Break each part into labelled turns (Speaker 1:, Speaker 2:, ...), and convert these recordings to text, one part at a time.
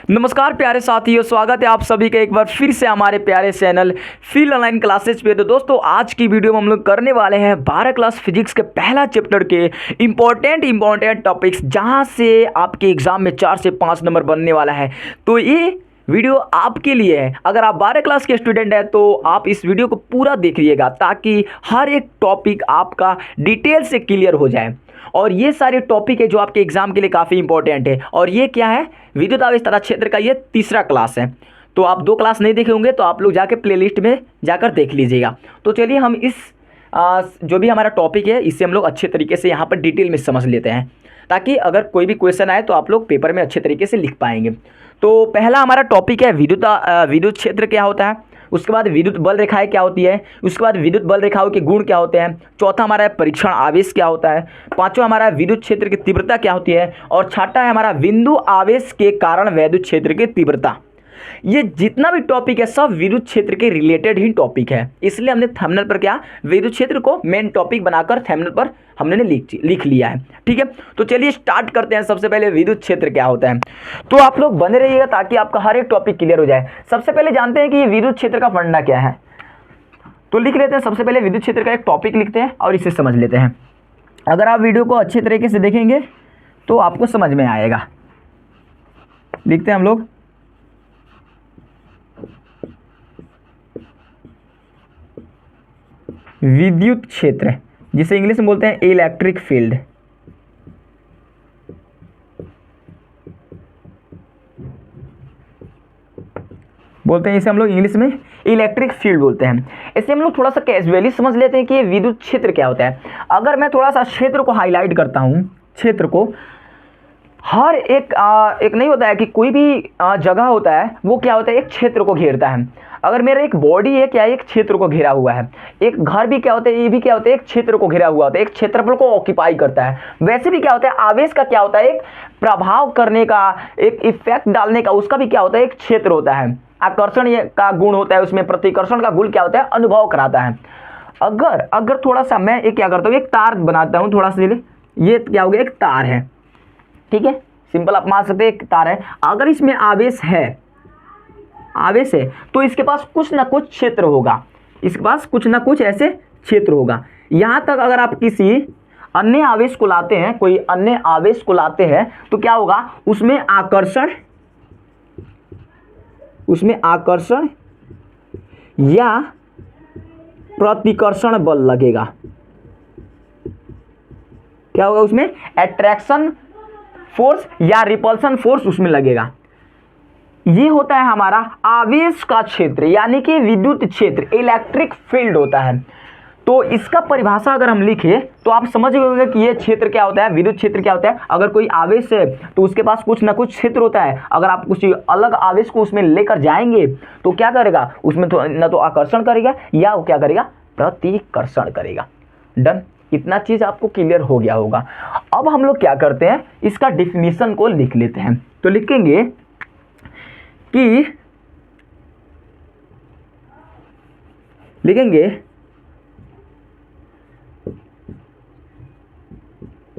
Speaker 1: नमस्कार प्यारे साथियों, स्वागत है आप सभी का एक बार फिर से हमारे प्यारे चैनल फील्ड ऑनलाइन क्लासेज पे। तो दोस्तों, आज की वीडियो में हम लोग करने वाले हैं 12 क्लास फिजिक्स के पहला चैप्टर के इंपॉर्टेंट टॉपिक्स, जहां से आपके एग्जाम में 4 से 5 नंबर बनने वाला है। तो ये वीडियो आपके लिए है। अगर आप 12 क्लास के स्टूडेंट हैं तो आप इस वीडियो को पूरा देखिएगा, ताकि हर एक टॉपिक आपका डिटेल से क्लियर हो जाए। और ये सारे टॉपिक है जो आपके एग्जाम के लिए काफ़ी इंपॉर्टेंट है। और ये क्या है, विद्युत आवेश तथा क्षेत्र का ये तीसरा क्लास है। तो आप 2 क्लास नहीं देखे होंगे तो आप लोग जाके प्लेलिस्ट में जाकर देख लीजिएगा। तो चलिए हम इस जो भी हमारा टॉपिक है इसे हम लोग अच्छे तरीके से यहाँ पर डिटेल में समझ लेते हैं, ताकि अगर कोई भी क्वेश्चन आए तो आप लोग पेपर में अच्छे तरीके से लिख पाएंगे। तो पहला हमारा टॉपिक है विद्युत क्षेत्र क्या होता है, उसके बाद विद्युत बल रेखाएं क्या होती है, उसके बाद विद्युत बल रेखाओं के गुण क्या होते हैं, चौथा हमारा है परीक्षण आवेश क्या होता है, पांचवा हमारा विद्युत क्षेत्र की तीव्रता क्या होती है, और छठा है हमारा बिंदु आवेश के कारण वैद्युत क्षेत्र की तीव्रता। ये जितना भी टॉपिक है सब विद्युत क्षेत्र के रिलेटेड ही टॉपिक है, इसलिए हमने थंबनेल पर क्या विद्युत क्षेत्र को मेन टॉपिक बनाकर थंबनेल पर हमने लिख लिया है। ठीक है, तो चलिए स्टार्ट करते हैं। सबसे पहले विद्युत क्षेत्र क्या होता है, तो आप लोग बने रहिएगा ताकि आपका हर एक टॉपिक क्लियर हो जाए। सबसे पहले जानते हैं कि ये विद्युत क्षेत्र का फंडा क्या है, तो लिख लेते हैं। सबसे पहले विद्युत क्षेत्र का एक टॉपिक लिखते हैं और इसे समझ लेते हैं। अगर आप वीडियो को अच्छे तरीके से देखेंगे तो आपको समझ में आएगा। लिखते हैं हम लोग विद्युत क्षेत्र, जिसे इंग्लिश में बोलते हैं इलेक्ट्रिक फील्ड। बोलते हैं इसे हम लोग इंग्लिश में इलेक्ट्रिक फील्ड बोलते हैं। इसे हम लोग थोड़ा सा कैजुअली समझ लेते हैं कि ये विद्युत क्षेत्र क्या होता है। अगर मैं थोड़ा सा क्षेत्र को हाईलाइट करता हूँ, क्षेत्र को हर एक नहीं होता है कि कोई भी जगह होता है वो क्या होता है, एक क्षेत्र को घेरता है। अगर मेरा एक बॉडी है क्या, एक क्षेत्र को घेरा हुआ है। एक घर भी क्या होता है, ये भी क्या होता है, एक क्षेत्र को घेरा हुआ होता है, एक क्षेत्रफल को ऑक्यूपाई करता है। वैसे भी क्या होता है, आवेश का क्या होता है, एक प्रभाव करने का, एक इफेक्ट डालने का, उसका भी क्या होता है, एक क्षेत्र होता है। आकर्षण का गुण होता है उसमें, प्रतिकर्षण का गुण क्या होता है, अनुभव कराता है। अगर थोड़ा सा मैं एक क्या करता हूँ, एक तार बनाता हूँ थोड़ा सा। ये क्या हो गया, एक तार है। ठीक है, सिंपल आप मान सकते हैं एक तार है। अगर इसमें आवेश है तो इसके पास कुछ ना कुछ क्षेत्र होगा, इसके पास कुछ ना कुछ ऐसे क्षेत्र होगा। यहां तक अगर आप किसी अन्य आवेश को लाते हैं, कोई अन्य आवेश को लाते हैं, तो क्या होगा, उसमें आकर्षण या प्रतिकर्षण बल लगेगा। क्या होगा, उसमें अट्रैक्शन फोर्स या रिपल्सन फोर्स उसमें लगेगा। ये होता है हमारा आवेश का क्षेत्र, यानी कि विद्युत क्षेत्र, इलेक्ट्रिक फील्ड होता है। तो इसका परिभाषा अगर हम लिखें तो आप समझ गए कि ये क्षेत्र क्या होता है, विद्युत क्षेत्र क्या होता है। अगर कोई आवेश है तो उसके पास कुछ ना कुछ क्षेत्र होता है। अगर आप कुछ अलग आवेश को उसमें लेकर जाएंगे तो क्या करेगा, उसमें न तो आकर्षण करेगा या वो क्या करेगा, प्रतिकर्षण करेगा। डन, इतना चीज आपको क्लियर हो गया होगा। अब हम लोग क्या करते हैं, इसका डिफिनीशन को लिख लेते हैं। तो लिखेंगे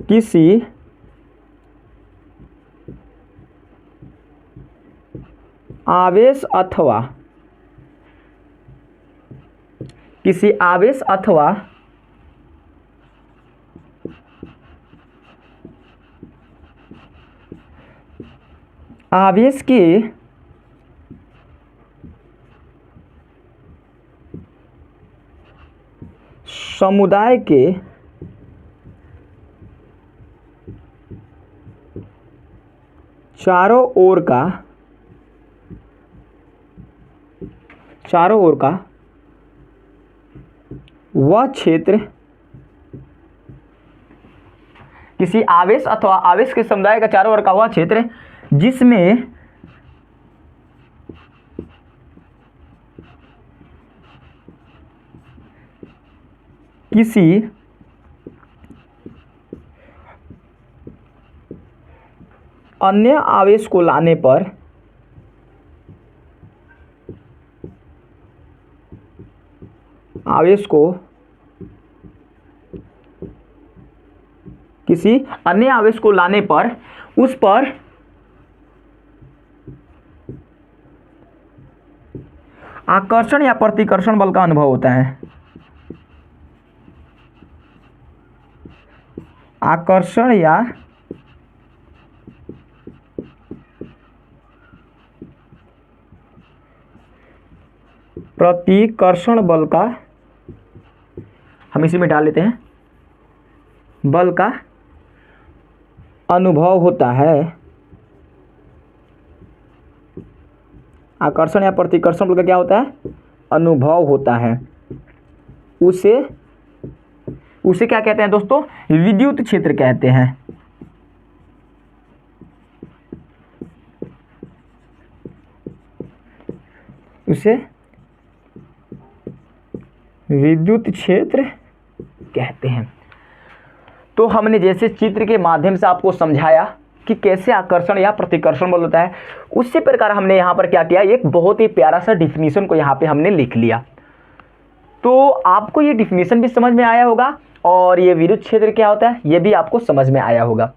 Speaker 1: किसी आवेश अथवा आवेश के समुदाय के चारों ओर का वह क्षेत्र, किसी आवेश अथवा आवेश के समुदाय का चारों ओर का वह क्षेत्र जिसमें किसी अन्य आवेश को लाने पर आवेश को किसी अन्य आवेश को लाने पर उस पर आकर्षण या प्रतिकर्षण बल का अनुभव होता है। आकर्षण या प्रतिकर्षण बल का, हम इसी में डाल लेते हैं, बल का अनुभव होता है। आकर्षण या प्रतिकर्षण बल का क्या होता है? अनुभव होता है। उसे क्या कहते हैं दोस्तों? विद्युत क्षेत्र कहते हैं। उसे विद्युत क्षेत्र कहते हैं। तो हमने जैसे चित्र के माध्यम से आपको समझाया कि कैसे आकर्षण या प्रतिकर्षण बल होता है, उसी प्रकार हमने यहाँ पर क्या किया, एक बहुत ही प्यारा सा डिफिनीशन को यहाँ पे हमने लिख लिया। तो आपको ये डिफिनीशन भी समझ में आया होगा और ये विद्युत क्षेत्र क्या होता है ये भी आपको समझ में आया होगा।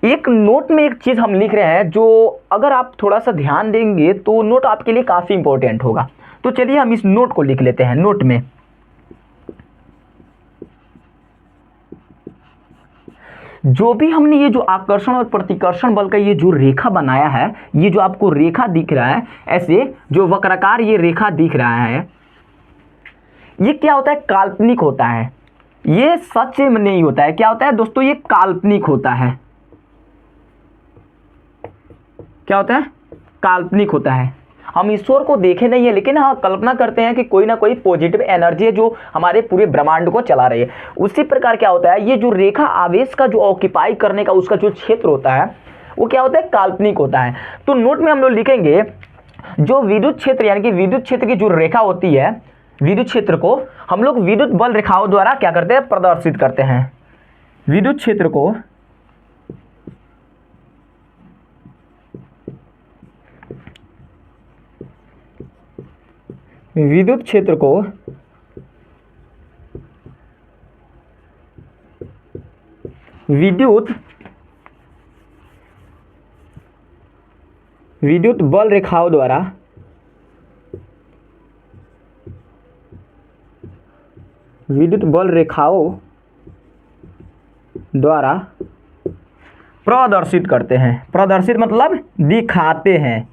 Speaker 1: एक नोट में एक चीज़ हम लिख रहे हैं जो अगर आप थोड़ा सा ध्यान देंगे तो नोट आपके लिए काफ़ी इंपॉर्टेंट होगा। तो चलिए हम इस नोट को लिख लेते हैं। नोट में जो भी हमने ये जो आकर्षण और प्रतिकर्षण बल का ये जो रेखा बनाया है, ये जो आपको रेखा दिख रहा है, ऐसे जो वक्राकार ये रेखा दिख रहा है, ये क्या होता है? काल्पनिक होता है। ये सच में नहीं होता है। क्या होता है दोस्तों? ये काल्पनिक होता है। क्या होता है? काल्पनिक होता है। हम ईश्वर को देखे नहीं है, लेकिन हाँ कल्पना करते हैं कि कोई ना कोई पॉजिटिव एनर्जी है जो हमारे पूरे ब्रह्मांड को चला रही है। उसी प्रकार क्या होता है, ये जो रेखा आवेश का जो ऑक्यूपाई करने का उसका जो क्षेत्र होता है वो क्या होता है? काल्पनिक होता है। तो नोट में हम लोग लिखेंगे जो विद्युत क्षेत्र यानी कि विद्युत क्षेत्र की जो रेखा होती है, विद्युत क्षेत्र को हम लोग विद्युत बल रेखाओं द्वारा क्या करते हैं? प्रदर्शित करते हैं। विद्युत क्षेत्र को विद्युत क्षेत्र को विद्युत बल रेखाओं द्वारा प्रदर्शित करते हैं। प्रदर्शित मतलब दिखाते हैं,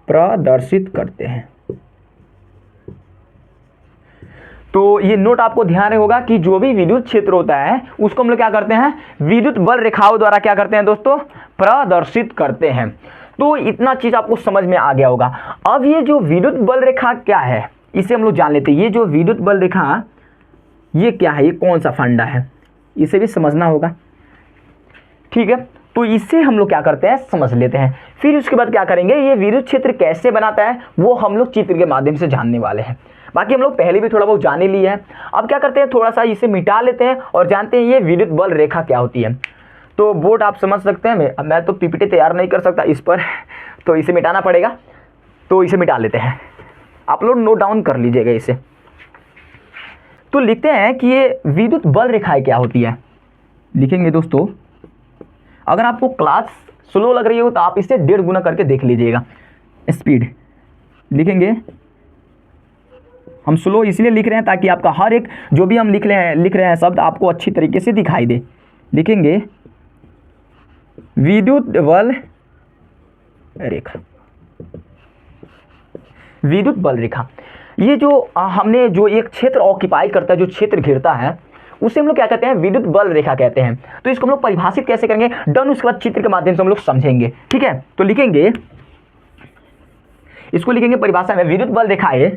Speaker 1: प्रदर्शित करते हैं। तो ये नोट आपको ध्यान होगा कि जो भी विद्युत क्षेत्र होता है उसको हम लोग क्या करते हैं? विद्युत बल रेखाओं द्वारा क्या करते हैं दोस्तों? प्रदर्शित करते हैं। तो इतना चीज आपको समझ में आ गया होगा। अब ये जो विद्युत बल रेखा क्या है इसे हम लोग जान लेते हैं। ये जो विद्युत बल रेखा ये क्या है? ये कौन सा फंडा है? इसे भी समझना होगा। ठीक है, तो इससे हम लोग क्या करते हैं? समझ लेते हैं। फिर उसके बाद क्या करेंगे, ये विद्युत क्षेत्र कैसे बनाता है वो हम लोग चित्र के माध्यम से जानने वाले हैं। बाकी हम लोग पहले भी थोड़ा बहुत जान ही लिया है। अब क्या करते हैं, थोड़ा सा इसे मिटा लेते हैं और जानते हैं ये विद्युत बल रेखा क्या होती है। तो बोर्ड आप समझ सकते हैं, मैं तो पीपीटी तैयार नहीं कर सकता इस पर, तो इसे मिटाना पड़ेगा। तो इसे मिटा लेते हैं, आप लोग नोट डाउन कर लीजिएगा इसे। तो लिखते हैं कि ये विद्युत बल रेखाएं क्या होती है। लिखेंगे दोस्तों, अगर आपको क्लास स्लो लग रही हो तो आप इसे 1.5 गुना करके देख लीजिएगा स्पीड। लिखेंगे, हम स्लो इसलिए लिख रहे हैं ताकि आपका हर एक जो भी हम लिख रहे हैं शब्द आपको अच्छी तरीके से दिखाई दे। लिखेंगे विद्युत बल रेखा। विद्युत बल रेखा ये जो हमने जो एक क्षेत्र ऑक्यूपाई करता है, जो क्षेत्र घिरता है, उसे हम लोग क्या कहते हैं? विद्युत बल रेखा कहते हैं। तो इसको हम लोग परिभाषित कैसे करेंगे? डन, उसके बाद चित्र के माध्यम से हम लोग समझेंगे। ठीक है, तो लिखेंगे, इसको लिखेंगे परिभाषा में, विद्युत बल रेखा है,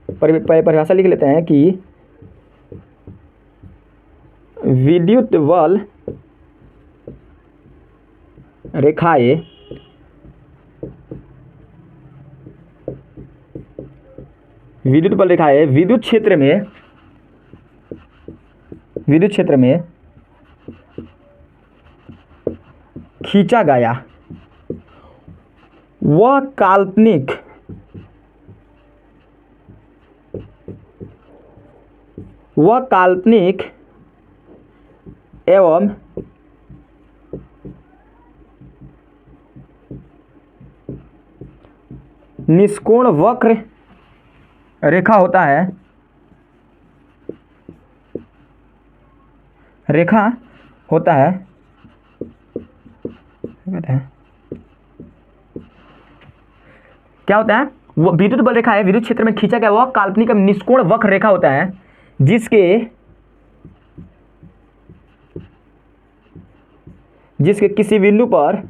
Speaker 1: परिभाषा लिख लेते हैं कि विद्युत बल रेखाएं विद्युत क्षेत्र में खींचा गया वह काल्पनिक एवं निष्कोण वक्र रेखा होता है, रेखा होता है, क्या होता है? वो विद्युत बल रेखा है, विद्युत क्षेत्र में खींचा गया वह काल्पनिक निष्कोण वक्र रेखा होता है जिसके किसी बिंदु पर,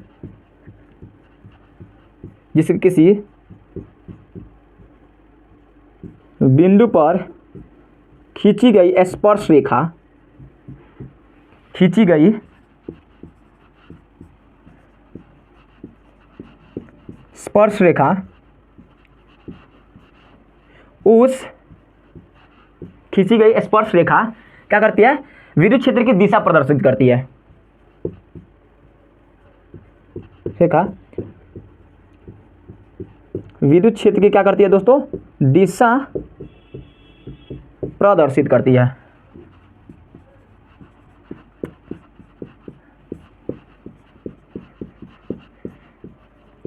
Speaker 1: जिसके किसी बिंदु पर खींची गई स्पर्श रेखा, खींची गई स्पर्श रेखा उस खींची गई स्पर्श रेखा क्या करती है? विद्युत क्षेत्र की दिशा प्रदर्शित करती है। रेखा विद्युत क्षेत्र की क्या करती है दोस्तों? दिशा प्रदर्शित करती है।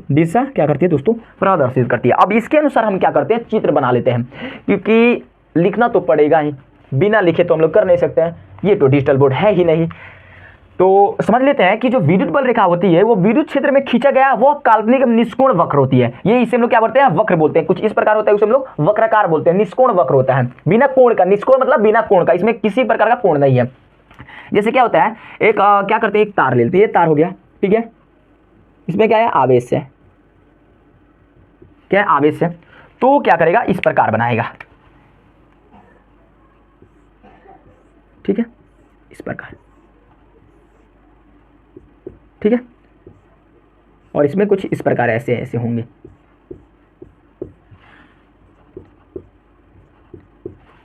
Speaker 1: दिशा क्या करती है दोस्तों? प्रदर्शित करती है। अब इसके अनुसार हम क्या करते हैं? चित्र बना लेते हैं, क्योंकि लिखना तो पड़ेगा ही, बिना लिखे तो हम लोग कर नहीं सकते हैं, ये तो डिजिटल बोर्ड है ही नहीं। तो समझ लेते हैं कि जो विद्युत बल रेखा होती है वो विद्युत क्षेत्र में खींचा गया वो काल्पनिक निष्कोण वक्र होती है। ये इसे हम लोग क्या बोलते हैं? वक्र बोलते हैं। कुछ इस प्रकार होता है, उसे हम लोग वक्राकार बोलते हैं। निष्कोण वक्र होता है, बिना कोण का। निष्कोण मतलब बिना कोण का, इसमें किसी प्रकार का कोण नहीं है। जैसे क्या होता है, एक क्या करते हैं, एक तार ले लेते हैं, ये तार हो गया, ठीक है, इसमें क्या है? आवेश है, क्या है? आवेश है। तो क्या करेगा? इस प्रकार बनाएगा, ठीक है, इस प्रकार, ठीक है, और इसमें कुछ इस प्रकार ऐसे ऐसे होंगे।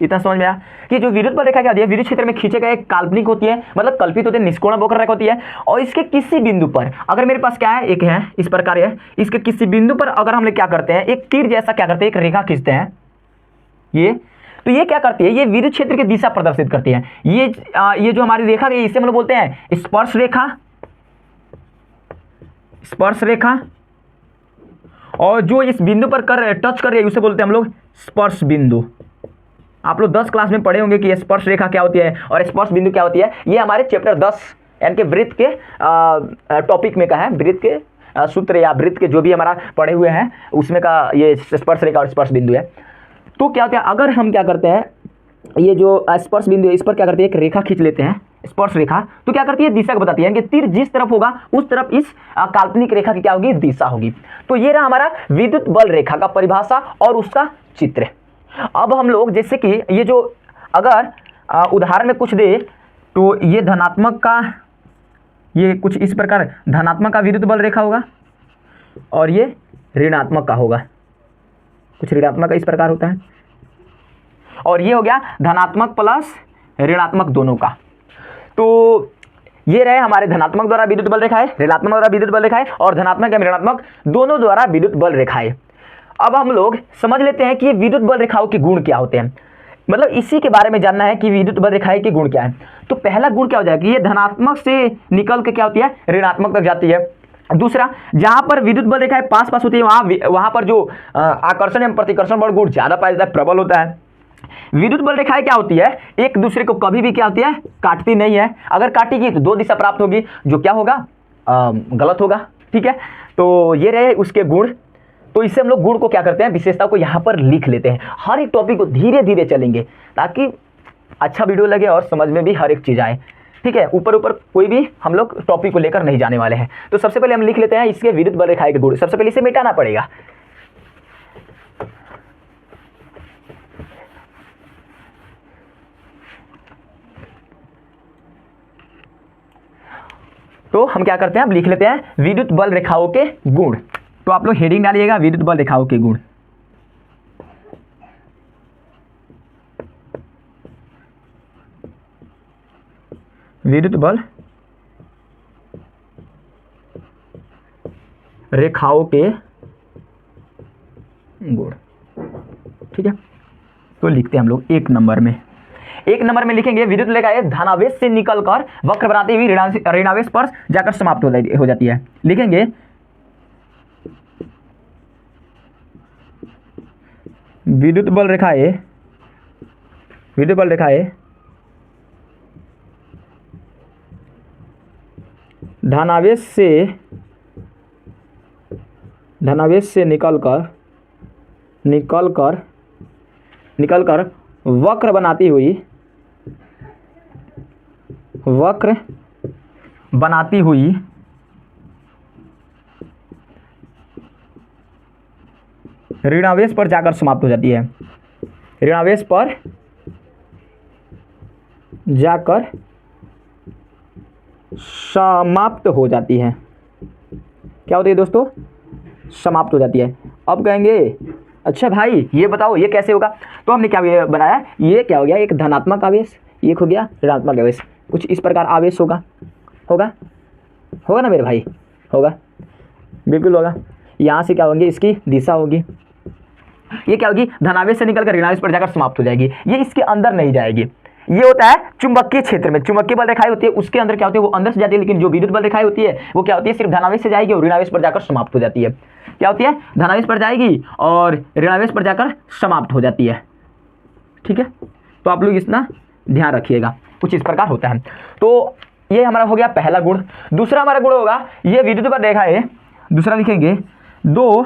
Speaker 1: इतना समझ में आया कि जो विद्युत बल रेखा क्या होती है? विद्युत क्षेत्र में खींचे गए काल्पनिक होती है, मतलब कल्पित होते हैं, निष्कोण वक्र रेखा होती है। और इसके किसी बिंदु पर, अगर मेरे पास क्या है, एक है इस प्रकार है, इसके किसी बिंदु पर अगर हम लोग क्या करते हैं, एक तीर जैसा क्या करते हैं, एक रेखा खींचते हैं, ये तो ये क्या करती है? ये विद्युत क्षेत्र की दिशा प्रदर्शित करती है। ये जो हमारी रेखा है, इसे हम लोग बोलते हैं स्पर्श रेखा, स्पर्श रेखा। और जो इस बिंदु पर टच कर रही है उसे बोलते हैं हम लोग स्पर्श बिंदु। आप लोग 10 क्लास में पढ़े होंगे कि स्पर्श रेखा क्या होती है और स्पर्श बिंदु क्या होती है। ये हमारे चैप्टर 10 यानी कि वृत्त के टॉपिक में का है, वृत्त के सूत्र या वृत्त के जो भी हमारा पढ़े हुए हैं उसमें का ये स्पर्श रेखा और स्पर्श बिंदु है। तो क्या होता है, अगर हम क्या करते हैं, ये जो स्पर्श बिंदु है इस पर क्या करते हैं, एक रेखा खींच लेते हैं, स्पर्श रेखा, तो क्या करती है? दिशा को बताती है, यानी कि तीर जिस तरफ होगा उस तरफ इस काल्पनिक रेखा की क्या होगी? दिशा होगी। तो ये रहा हमारा विद्युत बल रेखा का परिभाषा और उसका चित्र। अब हम लोग जैसे कि ये जो अगर उदाहरण में कुछ दे तो ये धनात्मक का, ये कुछ इस प्रकार धनात्मक का विद्युत बल रेखा होगा और ये ऋणात्मक का होगा, कुछ ऋणात्मक का इस प्रकार होता है, और ये हो गया धनात्मक प्लस ऋणात्मक दोनों का। तो ये रहे हमारे धनात्मक द्वारा विद्युत बल रेखाएं, ऋणात्मक द्वारा विद्युत बल रेखाएं और धनात्मक या ऋणात्मक दोनों द्वारा विद्युत बल रेखाएं। अब हम लोग समझ लेते हैं कि ये विद्युत बल रेखाओं के गुण क्या होते हैं, मतलब इसी के बारे में जानना है कि विद्युत बल रेखाएं के गुण क्या है। तो पहला गुण क्या हो जाएगा कि ये धनात्मक से निकल के क्या होती है? ऋणात्मक तक जाती है। दूसरा, जहां पर विद्युत बल रेखाएं पास पास होती है वहां पर जो आकर्षण एवं प्रतिकर्षण बल गुण ज्यादा पाया जाता है, प्रबल होता है। विद्युत बल रेखाएं क्या होती है? एक दूसरे को कभी भी क्या होती है? काटती नहीं है। अगर काटेगी तो दो दिशा प्राप्त होगी, जो क्या होगा? गलत होगा, ठीक है। तो ये रहे उसके गुण। तो इससे हम लोग गुण को क्या करते हैं? विशेषता को यहाँ पर लिख लेते हैं। हर एक टॉपिक को धीरे धीरे चलेंगे ताकि अच्छा वीडियो लगे और समझ में भी हर एक चीज़ आए, ठीक है। ऊपर ऊपर कोई भी हम लोग टॉपिक को लेकर नहीं जाने वाले हैं। तो सबसे पहले हम लिख लेते हैं इसके विद्युत बल रेखाएं के गुण। सबसे पहले इसे मिटाना पड़ेगा। तो हम क्या करते हैं? अब लिख लेते हैं विद्युत बल रेखाओं के गुण। तो आप लोग हेडिंग डालिएगा विद्युत बल रेखाओं के गुण। विद्युत बल रेखाओं के गुण, ठीक है। तो लिखते हैं हम लोग एक नंबर में लिखेंगे विद्युत रेखाएं धनावेश से निकलकर वक्र बनाती हुई ऋणावेश पर जाकर समाप्त हो जाती है। लिखेंगे विद्युत बल रेखाएं धनावेश से निकलकर वक्र बनाती हुई ऋणावेश पर जाकर समाप्त हो जाती है। ऋणावेश पर जाकर समाप्त हो जाती है। क्या होती है दोस्तों? समाप्त हो जाती है। अब कहेंगे अच्छा भाई ये बताओ ये कैसे होगा? तो हमने क्या बनाया, ये क्या हो गया, एक धनात्मक आवेश, एक हो गया ऋणात्मक आवेश। कुछ इस प्रकार आवेश होगा ना मेरे भाई? होगा, बिल्कुल होगा। यहाँ से क्या होंगे, इसकी दिशा होगी, ये क्या होगी, धनावेश से निकलकर ऋणावेश पर जाकर समाप्त हो जाएगी। ये इसके अंदर नहीं जाएगी। ये होता है चुंबकीय क्षेत्र में, चुंबकीय बल रेखाएं होती है, उसके अंदर क्या होती है, वो अंदर से जाती है। लेकिन जो विद्युत बल रेखाएं होती है वो क्या होती है, सिर्फ धनावेश से जाएगी और ऋणावेश पर जाकर समाप्त हो जाती है। क्या होती है, धनावेश पर जाएगी और ऋणावेश पर जाकर समाप्त हो जाती है। ठीक है, तो आप लोग इतना ध्यान रखिएगा, कुछ इस प्रकार होता है। तो ये हमारा हो गया पहला गुण। दूसरा हमारा गुण होगा, ये विद्युत बल रेखाएं, दूसरा लिखेंगे दो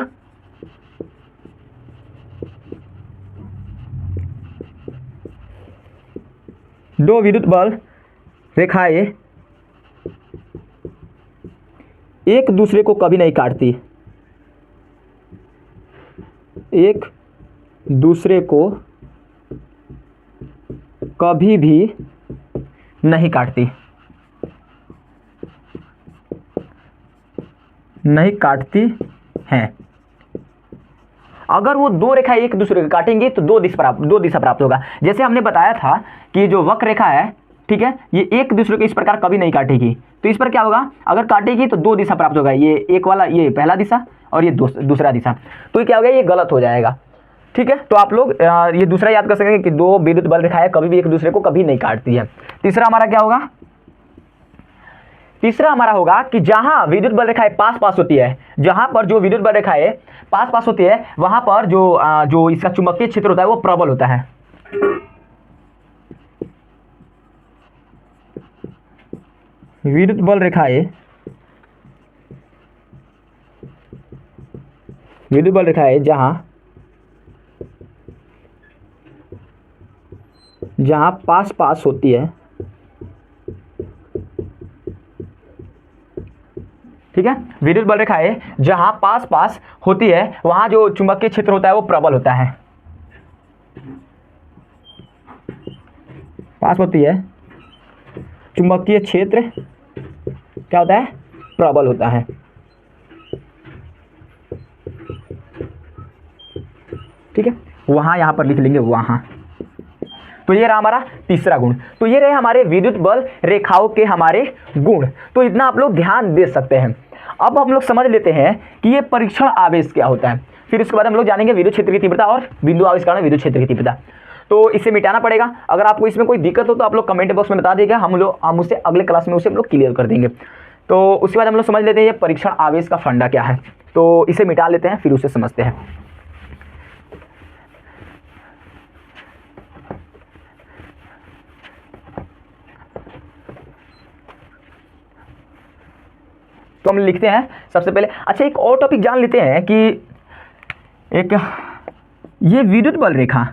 Speaker 1: विद्युत बल रेखाएं एक दूसरे को कभी नहीं काटती। एक दूसरे को कभी भी नहीं काटती हैं। अगर वो दो रेखाएं एक दूसरे को काटेंगी तो दो दिशा प्राप्त होगा। जैसे हमने बताया था कि जो वक्र रेखा है, ठीक है, ये एक दूसरे को इस प्रकार कभी नहीं काटेगी। तो इस पर क्या होगा, अगर काटेगी तो दो दिशा प्राप्त होगा। ये एक वाला, ये पहला दिशा और ये दूसरा दिशा। तो ये क्या हो गया, ये गलत हो जाएगा। ठीक है, तो आप लोग ये दूसरा याद कर सकेंगे कि दो विद्युत बल रेखाएं कभी भी एक दूसरे को कभी नहीं काटती है। तीसरा हमारा क्या होगा, तीसरा हमारा होगा कि जहां विद्युत बल रेखाएं पास पास होती है, जहां पर जो विद्युत बल रेखाएं पास पास होती है वहां पर जो इसका चुंबकीय क्षेत्र होता है वो प्रबल होता है। विद्युत बल रेखाएं जहां पास पास होती है, ठीक है, विद्युत बल रेखाएं जहां पास पास होती है वहां जो चुंबकीय क्षेत्र होता है वो प्रबल होता है। पास होती है, चुंबकीय क्षेत्र क्या होता है, प्रबल होता है। ठीक है, वहां यहां पर लिख लेंगे वहां। तो ये रहा हमारा तीसरा गुण। तो ये रहे हमारे विद्युत बल रेखाओं के हमारे गुण। तो इतना आप लोग ध्यान दे सकते हैं। अब हम लोग समझ लेते हैं कि ये परीक्षण आवेश क्या होता है। फिर इसके बाद हम लोग जानेंगे विद्युत क्षेत्र की तीव्रता और बिंदु आविष्कार में विद्युत क्षेत्र की तीव्रता। तो इसे मिटाना पड़ेगा। अगर आपको इसमें कोई दिक्कत हो तो आप लोग कमेंट बॉक्स में बता दीजिएगा, हम उसे अगले क्लास में उसे हम लोग क्लियर कर देंगे। तो उसके बाद हम लोग समझ लेते हैं ये परीक्षण आवेश का फंडा क्या है। तो इसे मिटा लेते हैं, फिर उसे समझते हैं। तो हम लिखते हैं सबसे पहले। अच्छा, एक और टॉपिक जान लेते हैं कि एक ये विद्युत बल रेखा,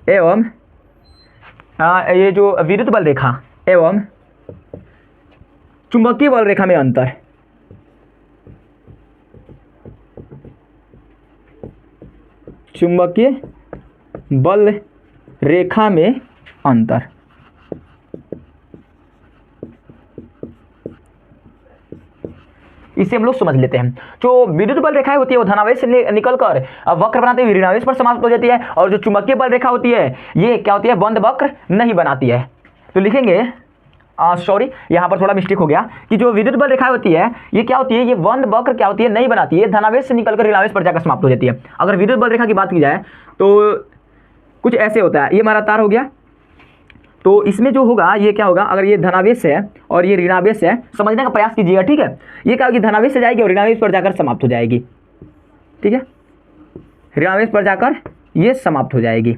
Speaker 1: एवं ये जो विद्युत बल रेखा एवं चुंबकीय बल रेखा में अंतर। चुंबकीय बल रेखा में अंतर। इसे हम लोग समझ लेते हैं। जो विद्युत बल रेखाएं होती है वो धनावेश से निकलकर वक्र बनाते हुए ऋणावेश पर समाप्त हो जाती है, और जो चुंबकीय बल रेखा होती है ये क्या होती है, बंद वक्र नहीं बनाती है। तो लिखेंगे सॉरी, यहाँ पर थोड़ा मिस्टेक हो गया कि जो विद्युत बल रेखाएं होती है ये क्या होती है, ये बंद वक्र क्या होती है, नहीं बनाती है, धनावेश से निकलकर ऋणावेश पर जाकर समाप्त हो जाती है। अगर विद्युत बल रेखा की बात की जाए तो कुछ ऐसे होता है। ये हमारा तार हो गया, तो इसमें जो होगा ये क्या होगा, अगर ये धनावेश है और ये ऋणावेश है, समझने का प्रयास कीजिएगा, ठीक है। ये क्या होगी, धनावेश से जाएगी और ऋणावेश पर जाकर समाप्त हो जाएगी, ठीक है। ऋणावेश पर जाकर ये समाप्त हो जाएगी।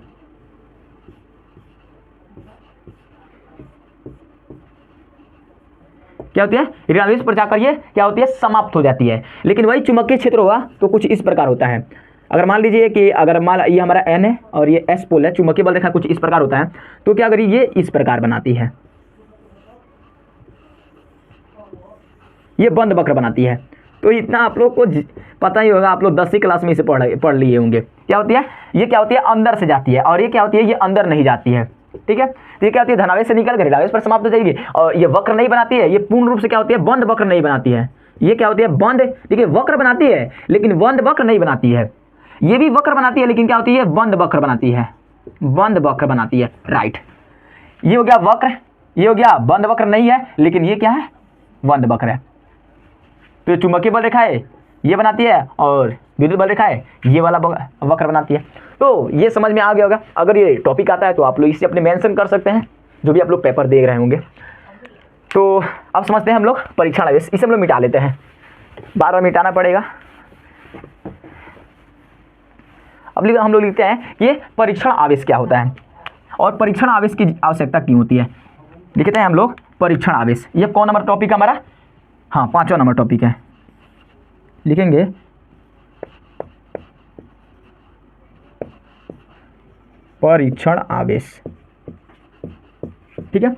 Speaker 1: क्या होती है, ऋणावेश पर जाकर ये क्या होती है, समाप्त हो जाती है। लेकिन वही चुंबकीय क्षेत्र होगा तो कुछ इस प्रकार होता है। अगर मान लीजिए कि अगर मान ये हमारा N है और ये S पोल है, चुंबकीय बल रेखा कुछ इस प्रकार होता है, तो क्या करी, ये इस प्रकार बनाती है, ये बंद वक्र बनाती है। तो इतना आप लोग को पता ही होगा, आप लोग 10वीं क्लास में इसे पढ़ लिए होंगे। क्या होती है, ये क्या होती है, अंदर से जाती है, और ये क्या होती है, ये अंदर नहीं जाती है, ठीक है। तो ये क्या होती है, धनावेश से निकल कर ऋणावेश पर समाप्त हो जाएगी, और ये वक्र नहीं बनाती है, ये पूर्ण रूप से क्या होती है, बंद वक्र नहीं बनाती है। ये क्या होती है, बंद, देखिए वक्र बनाती है लेकिन बंद वक्र नहीं बनाती है। ये भी वक्र बनाती है लेकिन क्या होती है, बंद वक्र बनाती है, बंद वक्र बनाती है, राइट। ये हो गया वक्र, ये हो गया बंद वक्र नहीं है, लेकिन ये क्या है, बंद वक्र है। तो चुंबकीय बल रेखा है ये बनाती है, और विद्युत बल रेखा है ये वाला वक्र बनाती है। तो ये समझ में आ गया होगा। अगर ये टॉपिक आता है तो आप लोग इसे अपने मेंशन कर सकते हैं, जो भी आप लोग पेपर देख रहे होंगे। तो अब समझते हैं हम लोग परीक्षण आवेश, इसे हम लोग मिटा लेते हैं, बार बार मिटाना पड़ेगा। अब हम लोग लिखते हैं कि ये परीक्षण आवेश क्या होता है और परीक्षण आवेश की आवश्यकता क्यों होती है। लिखते हैं हम लोग परीक्षण आवेश। ये कौन नंबर टॉपिक है हमारा, हाँ 5वां नंबर टॉपिक है। लिखेंगे परीक्षण आवेश, ठीक है,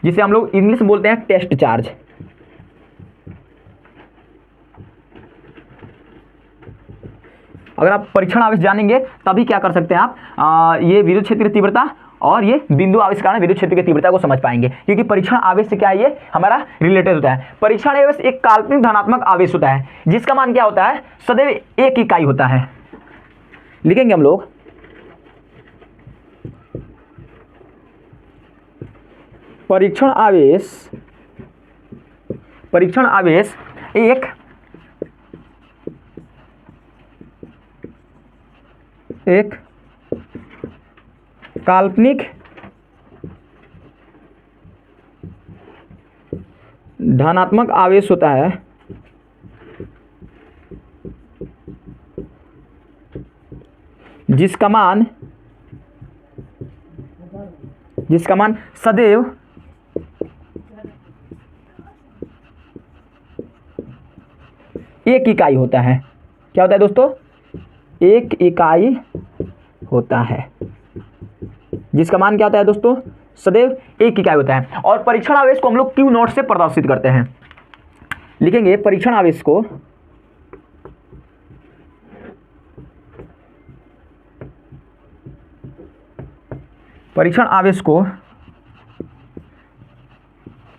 Speaker 1: जिसे हम लोग इंग्लिश में बोलते हैं टेस्ट चार्ज। अगर आप परीक्षण आवेश जानेंगे तभी क्या कर सकते हैं आप, ये विद्युत क्षेत्र की तीव्रता और ये बिंदु आवेश के कारण विद्युत क्षेत्र की तीव्रता को समझ पाएंगे, क्योंकि परीक्षण आवेश से क्या है, ये हमारा रिलेटेड होता है। परीक्षण आवेश एक काल्पनिक धनात्मक आवेश होता है जिसका मान क्या होता है, सदैव एक इकाई होता है। लिखेंगे हम लोग परीक्षण आवेश, परीक्षण आवेश एक काल्पनिक धनात्मक आवेश होता है जिसका मान सदैव एक इकाई होता है। क्या होता है दोस्तों, एक इकाई होता है, जिसका मान क्या होता है दोस्तों, सदैव एक इकाई होता है। और परीक्षण आवेश को हम लोग Q नॉट से प्रदर्शित करते हैं। लिखेंगे परीक्षण आवेश को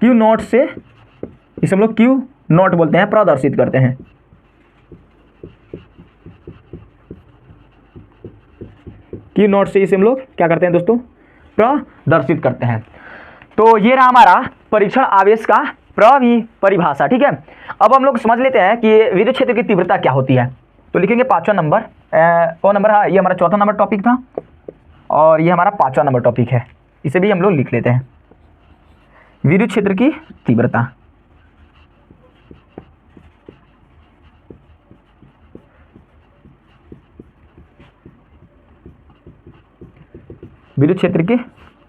Speaker 1: Q नॉट से, इसे हम लोग Q नॉट बोलते हैं, प्रदर्शित करते हैं। Q नॉट से इसे हम लोग क्या करते हैं दोस्तों, प्रदर्शित करते हैं। तो ये रहा हमारा परीक्षण आवेश का परिभाषा, ठीक है। अब हम लोग समझ लेते हैं कि विद्युत क्षेत्र की तीव्रता क्या होती है। तो लिखेंगे 5वां नंबर, कौन नंबर है, ये हमारा 4था नंबर टॉपिक था और ये हमारा 5वां नंबर टॉपिक है। इसे भी हम लोग लिख लेते हैं, विद्युत क्षेत्र की तीव्रता। विद्युत क्षेत्र की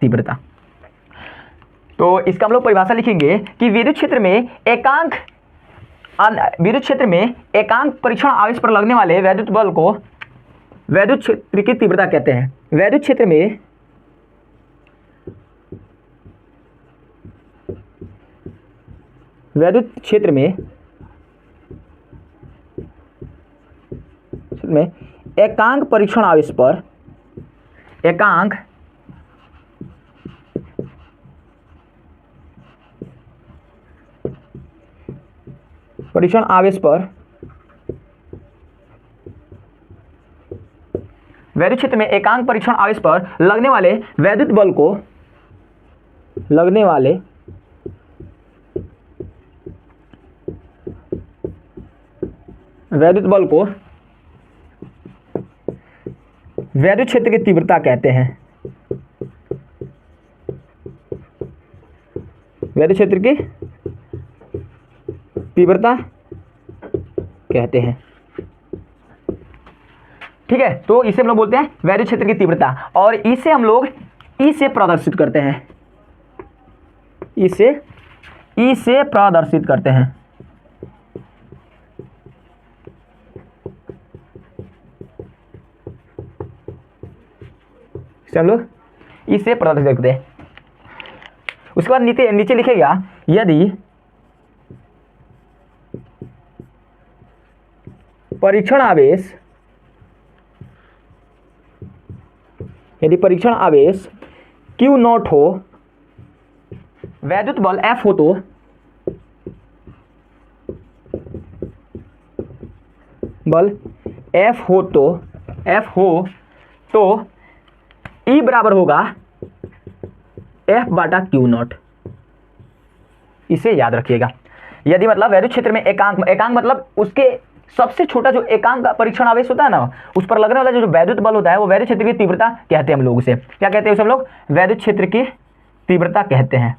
Speaker 1: तीव्रता, तो इसका हम लोग परिभाषा लिखेंगे कि विद्युत क्षेत्र में एकांक परीक्षण आवेश पर लगने वाले वैद्युत बल को वैद्युत क्षेत्र की तीव्रता कहते हैं। वैद्युत क्षेत्र में एकांक परीक्षण आवेश पर परीक्षण आवेश पर वैद्युत क्षेत्र में एकांक परीक्षण आवेश पर लगने वाले वैद्युत बल को वैद्युत क्षेत्र की तीव्रता कहते हैं। वैद्युत क्षेत्र की तीव्रता कहते हैं। ठीक है, तो इसे हम लोग बोलते हैं वैद्युत क्षेत्र की तीव्रता, और इसे हम लोग ई से प्रदर्शित करते हैं, इसे ई से प्रदर्शित करते हैं। इसे हम लोग ई से प्रदर्शित करते हैं। उसके बाद नीचे लिखेगा यदि परीक्षण आवेश Q नॉट हो, वैद्युत बल F हो, तो बल F हो तो E बराबर होगा F बटा Q नॉट। इसे याद रखिएगा। यदि मतलब वैद्युत क्षेत्र में एकांक मतलब उसके सबसे छोटा जो एकांक परीक्षण आवेश होता है ना, उस पर लगने वाला जो वैद्युत बल होता है वो वैद्युत क्षेत्र की तीव्रता कहते हैं हम लोग उसे। क्या कहते हैं उसे हम लोग? वैद्युत क्षेत्र की तीव्रता कहते हैं।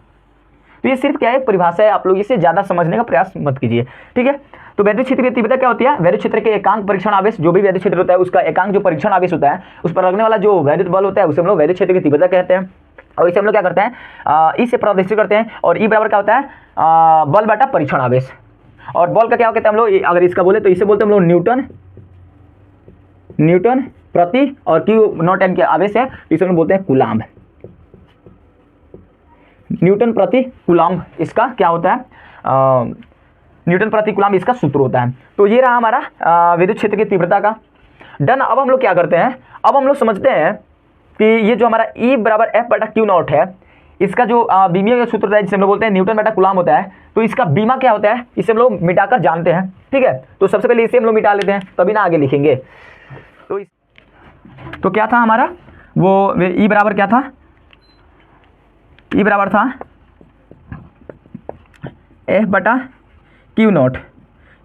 Speaker 1: तो ये सिर्फ क्या है, परिभाषा है, आप लोग इसे ज़्यादा समझने का प्रयास मत कीजिए। ठीक है, तो वैद्युत क्षेत्र की तीव्रता क्या होती है? वैद्युत क्षेत्र के एकांक परीक्षण आवेश, जो भी वैद्युत क्षेत्र होता है उसका एकांक जो परीक्षण आवेश होता है उस पर लगने वाला जो वैद्युत बल होता है उसे हम लोग वैद्युत क्षेत्र की तीव्रता कहते हैं। और इसे हम लोग क्या करते हैं, इसे प्रदर्शित करते हैं, और ई बराबर क्या होता है, बल बटा परीक्षण आवेश। और बल का क्या कहते हैं हम लोग, अगर इसका बोले तो इसे बोलते हैं हम लोग न्यूटन प्रति, और क्यू नॉट एम के आवेश है तो इसे हम बोलते हैं कूलाम्ब। न्यूटन प्रति कूलाम्ब इसका क्या होता है, न्यूटन प्रति कूलाम्ब इसका सूत्र होता है। तो ये रहा हमारा विद्युत क्षेत्र की तीव्रता का डन। अब हम लोग क्या करते हैं, अब हम लोग समझते हैं कि ये जो हमारा E बराबर F बटा Q नॉट है, इसका जो बीमिया का सूत्र होता है जिसे हम लोग बोलते हैं न्यूटन बटा कूलाम्ब होता है, तो इसका बीमा क्या होता है इसे हम लोग मिटाकर जानते हैं। ठीक है, तो सबसे पहले इसे हम लोग मिटा लेते हैं, तभी ना आगे लिखेंगे। तो क्या था हमारा वो E बराबर क्या था, E बराबर था F बटा Q नॉट,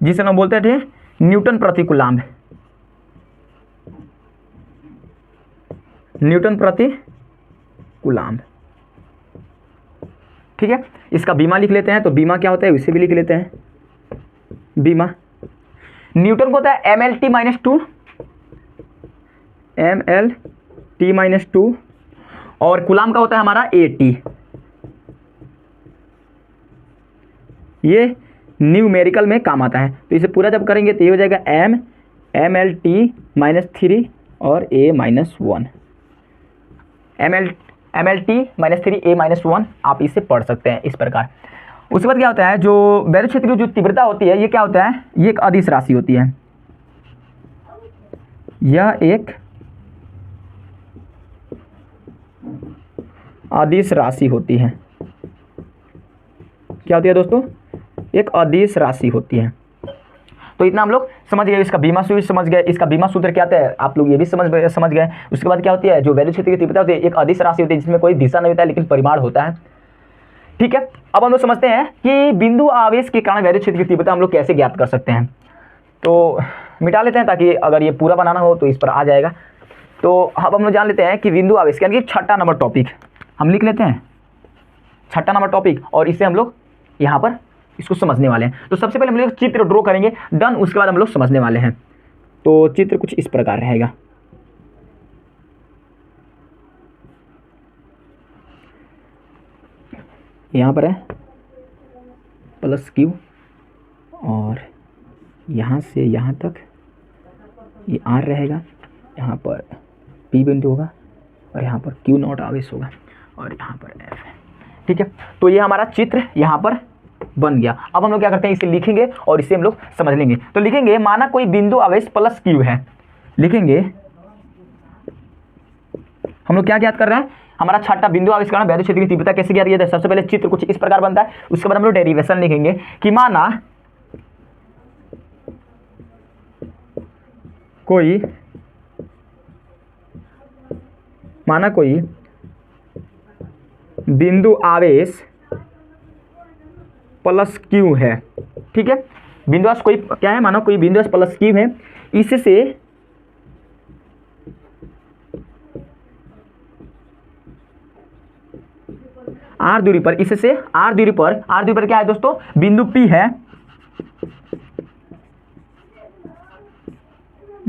Speaker 1: जिसे हम बोलते थे न्यूटन प्रति कूलाम्ब, न्यूटन प्रति कूलाम्ब। ठीक है, इसका बीमा लिख लेते हैं। तो बीमा क्या होता है इसे भी लिख लेते हैं। बीमा न्यूटन को होता है mLt माइनस टू, और कूलाम्ब का होता है हमारा AT। ये न्यूमेरिकल में काम आता है, तो इसे पूरा जब करेंगे तो ये हो जाएगा mLt माइनस 3 और A minus 1, mLt minus 3 A minus 1, आप इसे पढ़ सकते हैं इस प्रकार। उसके बाद क्या होता है, जो वैद्युत क्षेत्र की जो तीव्रता होती है ये क्या होता है, ये एक अदिश राशि होती है। यह एक अदिश राशि होती है। क्या होती है दोस्तों, एक अदिश राशि होती है। तो इतना हम लोग समझ गए, इसका बीमा सूत्र समझ गए, इसका बीमा सूत्र क्या होता है आप लोग ये भी समझ गए। उसके बाद क्या होती है, जो वैद्युत क्षेत्र की तीव्रता होती है एक अदिश राशि होती है जिसमें कोई दिशा नहीं होता है लेकिन परिमाण होता है। ठीक है, अब हम लोग समझते हैं कि बिंदु आवेश के कारण वैद्युत क्षेत्र की तीव्रता हम लोग कैसे ज्ञात कर सकते हैं। तो मिटा लेते हैं ताकि अगर ये पूरा बनाना हो तो इस पर आ जाएगा। तो अब हम लोग जान लेते हैं कि बिंदु आवेश यानी कि 6ठा नंबर टॉपिक हम लिख लेते हैं, 6ठा नंबर टॉपिक, और इसे हम लोग यहाँ पर इसको समझने वाले हैं। तो सबसे पहले हम लोग चित्र ड्रॉ करेंगे, डन। उसके बाद हम लोग समझने वाले हैं। तो चित्र कुछ इस प्रकार रहेगा। यहाँ पर है प्लस Q, और यहाँ से यहाँ तक ये R रहेगा, यहाँ पर P बिंदु होगा, और यहाँ पर Q नॉट आवेश होगा, और यहाँ पर F है। ठीक है, तो ये हमारा चित्र यहाँ पर बन गया। अब हम लोग क्या करते हैं, इसे लिखेंगे और इसे हम लोग समझ लेंगे। तो लिखेंगे माना कोई बिंदु आवेश प्लस Q है, लिखेंगे हम लोग क्या ज्ञात कर रहे हैं, हमारा 6ठा बिंदु आवेश करना वैद्युत क्षेत्र की तीव्रता कैसे ज्ञात किया जाए। सबसे पहले चित्र कुछ इस प्रकार बनता है, उसके बाद हम लोग डेरिवेशन लिखेंगे कि माना कोई बिंदु आवेश प्लस Q है। ठीक है, बिंदु आवेश कोई क्या है, मानो कोई बिंदु आवेश प्लस Q है, इससे आर दूरी पर, इससे आर दूरी पर क्या है दोस्तों, बिंदु P है,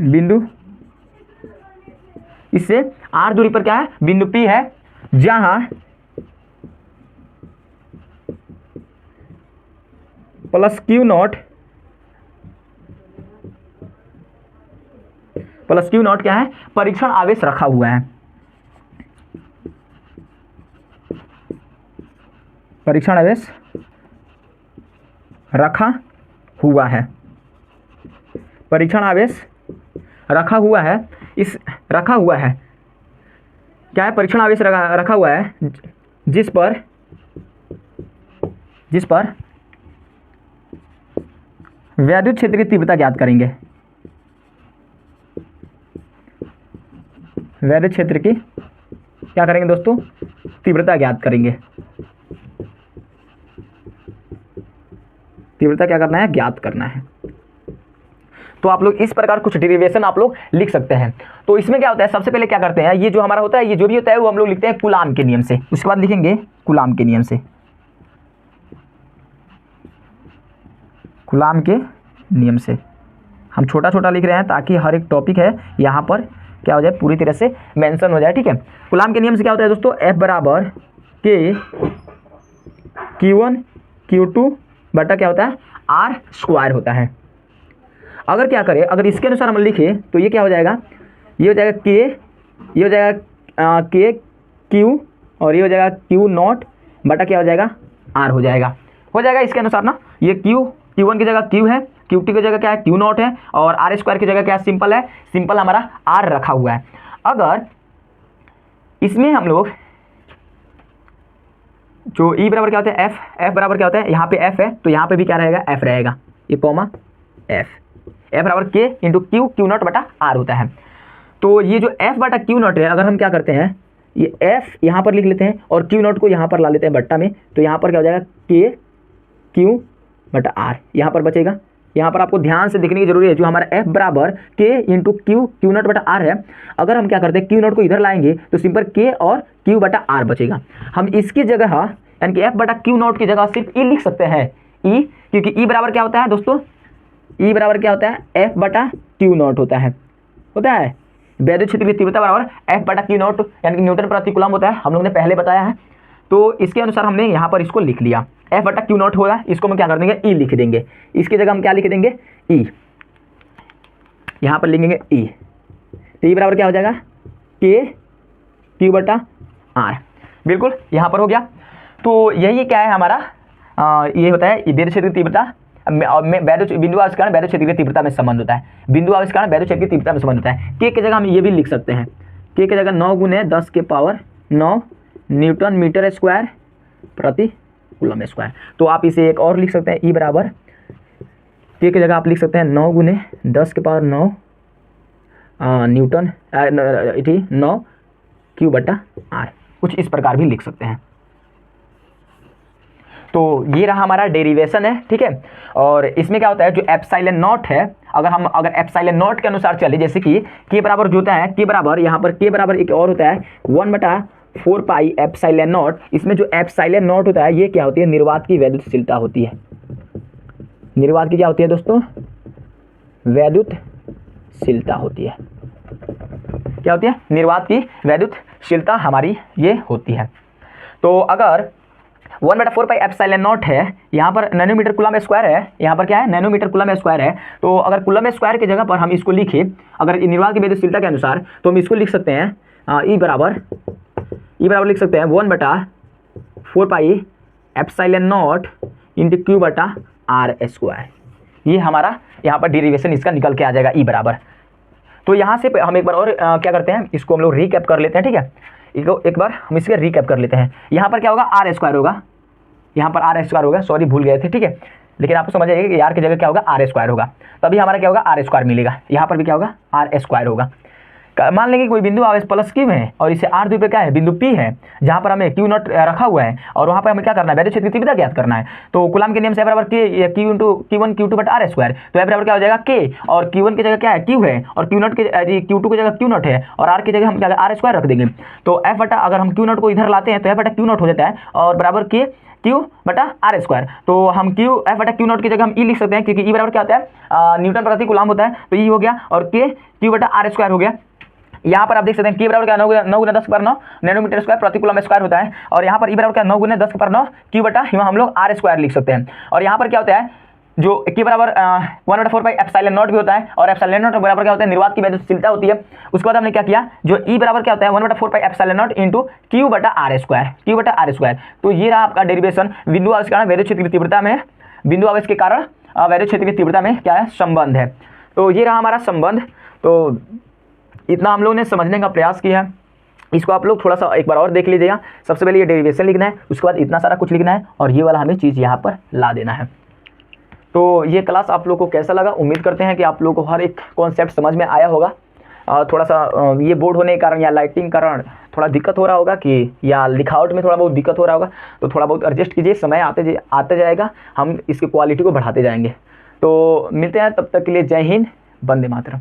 Speaker 1: बिंदु, इससे आर दूरी पर क्या है, बिंदु P है, जहां प्लस क्यू नॉट क्या है, परीक्षण आवेश रखा हुआ है, परीक्षण आवेश रखा हुआ है, परीक्षण आवेश रखा हुआ है, इस रखा हुआ है क्या है, परीक्षण आवेश रखा हुआ है, जिस पर वैद्युत क्षेत्र की तीव्रता ज्ञात करेंगे, वैद्युत क्षेत्र की क्या करेंगे दोस्तों, तीव्रता ज्ञात करेंगे, तीव्रता क्या करना है, ज्ञात करना है। तो आप लोग इस प्रकार कुछ डेरिवेशन आप लोग लिख सकते हैं। तो इसमें क्या होता है, सबसे पहले क्या करते हैं, ये जो हमारा होता है, ये जो भी होता है वो हम लोग लिखते हैं कूलाम के नियम से, उसके बाद लिखेंगे कूलाम के नियम से, कूलाम के नियम से हम छोटा छोटा लिख रहे हैं ताकि हर एक टॉपिक है यहाँ पर क्या हो जाए, पूरी तरह से मेंशन हो जाए, ठीक है। कूलाम के नियम से क्या होता है दोस्तों, F बराबर के Q1 Q2 बटा क्या होता है, R स्क्वायर होता है। अगर क्या करें, अगर इसके अनुसार हम लिखें तो ये क्या हो जाएगा, ये हो जाएगा K, ये हो जाएगा K Q और ये हो जाएगा Q नॉट बटा क्या हो जाएगा, R हो जाएगा इसके अनुसार ना। ये Q1 की जगह Q है, Q2 की जगह क्या है, Q नॉट है, और R स्क्वायर की जगह क्या सिंपल है, सिंपल हमारा R रखा हुआ है। अगर इसमें हम लोग जो E बराबर क्या होता है, F बराबर क्या होता है, यहाँ पे F है तो यहाँ पे भी क्या रहेगा, F रहेगा, ये कॉमा F बराबर K इंटू Q नॉट बटा R होता है। तो ये जो F बटा Q नॉट है, अगर हम क्या करते हैं, ये F यहाँ पर लिख लेते हैं और Q नॉट को यहाँ पर ला लेते हैं बट्टा में, तो यहाँ पर क्या हो जाएगा, K Q बटा R यहाँ पर बचेगा। यहाँ पर आपको ध्यान से देखने की जरूरी है, जो हमारा F बराबर K इंटू Q नॉट बटा R है, अगर हम क्या करते हैं Q नॉट को इधर लाएंगे तो सिंपल K और Q बटा R बचेगा। हम इसकी जगह यानी कि F बटा Q नॉट की जगह सिर्फ E लिख सकते हैं, E, क्योंकि E बराबर क्या होता है दोस्तों, E बराबर क्या होता है, F बटा Q नॉट होता है वैद्युत क्षेत्र की तीव्रता बराबर F बटा Q नॉट यानी कि न्यूटन प्रति कूलम होता है, हम लोग ने पहले बताया है। तो इसके अनुसार हमने यहाँ पर इसको लिख लिया, F बटा Q नॉट होगा, इसको हम क्या कर देंगे, E लिख देंगे, इसकी जगह हम क्या लिख देंगे, E, यहाँ पर लिखेंगे E, तो E बराबर क्या हो जाएगा, K Q बटा R, बिल्कुल यहाँ पर हो गया। तो यही क्या है हमारा, ये होता है वैद्युत क्षेत्र की तीव्रता बिंदु आवेश कारण वैद्युत क्षेत्र की तीव्रता में संबंध होता है, बिंदु आवेश कारण वैद्युत क्षेत्र की तीव्रता में संबंध होता है। K की जगह हम ये भी लिख सकते हैं, K की जगह 9 गुने 10 के पावर 9 न्यूटन मीटर स्क्वायर प्रति कूलम स्क्वायर। तो आप इसे एक और लिख सकते हैं, E बराबर K की जगह आप लिख सकते हैं 9 गुने 10 के पावर 9 न्यूटन 9 Q बटा R, कुछ इस प्रकार भी लिख सकते हैं। तो ये रहा हमारा डेरिवेशन है, ठीक है। और इसमें क्या होता है, जो एप्सिलॉन नॉट है, अगर एप्सिलॉन नॉट के अनुसार चले, जैसे कि K बराबर जो होता है, K बराबर यहाँ पर K बराबर एक और होता है 1/4 पाई एप्सिलॉन नॉट। इसमें जो एप्सिलॉन नॉट होता है, ये क्या होती है, निर्वात की वैद्युतशीलता होती है। निर्वात की क्या होती है दोस्तों, वैद्युतशीलता होती है। क्या होती है, निर्वात की वैद्युतशीलता हमारी ये होती है। तो अगर 1/4 पाई एप्सिलॉन नॉट है, यहाँ पर नैनोमीटर कूलम स्क्वायर है, यहाँ पर क्या है, नैनोमीटर कूलम स्क्वायर है। तो अगर कूलम स्क्वायर की जगह पर हम इसको लिखें, अगर निर्वात की वैद्युतशीलता के अनुसार, तो हम इसको लिख सकते हैं E बराबर लिख सकते हैं 1/4 pi epsilon not into Q बटा R स्क्वायर। ये हमारा यहाँ पर डेरिवेशन इसका निकल के आ जाएगा E बराबर। तो यहाँ से हम एक बार और क्या करते हैं, इसको हम लोग रिकैप कर लेते हैं, ठीक है। एक बार हम इसके रिकैप कर लेते हैं। यहाँ पर क्या होगा, R स्क्वायर होगा, यहाँ पर R स्क्वायर होगा, सॉरी भूल गए थे, ठीक है। लेकिन आपको समझ आइएगा कि R की जगह क्या होगा, R स्क्वायर होगा, तभी हमारा क्या होगा, R स्क्वायर मिलेगा। यहाँ पर भी क्या होगा, R स्क्वायर होगा। मान लेंगे कोई बिंदु आवेश प्लस क्यू है और इसे r दूरी पे क्या है, बिंदु P है, जहाँ पर हमें क्यू नॉट रखा हुआ है और वहाँ पर हमें क्या करना है, वैद्युत क्षेत्र की तीव्रता ज्ञात करना है। तो कूलम के नियम से बराबर के क्यू इंटू Q1 Q2 बटा r स्क्वायर, तो बराबर क्या हो जाएगा k, और Q1 की जगह क्या है, Q है, और Q0 की Q2 की जगह Q नॉट है, और r की जगह हम क्या r स्क्वायर रख देंगे। तो f बटा अगर हम Q नॉट को इधर लाते हैं तो f बटा Q नॉट हो जाता है और बराबर के Q बटा आर स्क्वायर। तो हम Q F बटा Q नॉट की जगह हम E लिख सकते हैं, क्योंकि E बराबर क्या होता है, न्यूटन प्रति कूलम होता है, तो E हो गया, और K Q बटा आर स्क्वायर हो गया। यहाँ पर आप देख सकते हैं K बराबर क्या 9 गुना 10 पर 9 नैनोमीटर स्क्वायर प्रति कूलम स्क्वायर होता है, और यहाँ पर E बराबर क्या 9 गुना 10 पर 9 Q बटा यहाँ हम लोग आर स्क्वायर लिख सकते हैं। और यहाँ पर क्या होता है, जो K बराबर 1/4 पाई एप्सिलॉन नॉट भी होता है, और एप्सिलॉन नॉट बराबर क्या होता है, निर्वात की वैद्युतशीलता होती है। उसके बाद हमने क्या किया, जो E बराबर क्या होता है 1/4 pi epsilon not into Q बटा आर स्क्वायर। तो ये रहा आपका डेरिवेशन, बिंदु आवेश के कारण वैद्युत क्षेत्र की तीव्रता में, बिंदु आवेश के कारण वैद्युत क्षेत्र की तीव्रता में क्या है, संबंध है। तो ये रहा हमारा संबंध। तो इतना हम लोगों ने समझने का प्रयास किया है, इसको आप लोग थोड़ा सा एक बार और देख लीजिएगा। सबसे पहले ये डेरिवेशन लिखना है, उसके बाद इतना सारा कुछ लिखना है, और ये वाला हमें चीज़ यहाँ पर ला देना है। तो ये क्लास आप लोग को कैसा लगा, उम्मीद करते हैं कि आप लोग को हर एक कॉन्सेप्ट समझ में आया होगा। थोड़ा सा ये बोर्ड होने के कारण या लाइटिंग के कारण थोड़ा दिक्कत हो रहा होगा, कि या लिखावट में थोड़ा बहुत दिक्कत हो रहा होगा, तो थोड़ा बहुत एडजस्ट कीजिए, समय आते जाएगा, हम इसकी क्वालिटी को बढ़ाते जाएंगे। तो मिलते हैं, तब तक के लिए जय हिंद, वंदे मातरम।